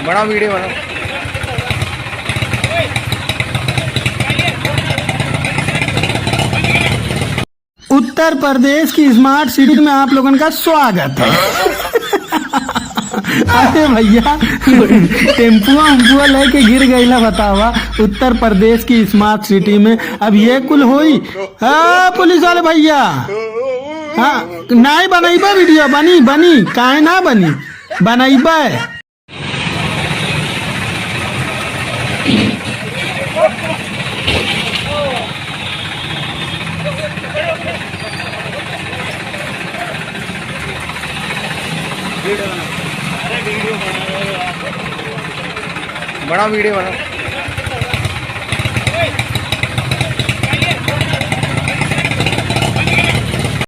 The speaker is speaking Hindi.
बड़ा वीडियो बना। उत्तर प्रदेश की स्मार्ट सिटी में आप लोगों का स्वागत है। अरे भैया टेम्पुआ उम्पुआ लेके गिर गईला बतावा उत्तर प्रदेश की स्मार्ट सिटी में। अब ये कुल होई। हाँ पुलिस वाले भैया, हाँ नहीं बनैबा वीडियो? बनी बनी काहे ना बनी, बनैबा। बड़ा वीडियो बना।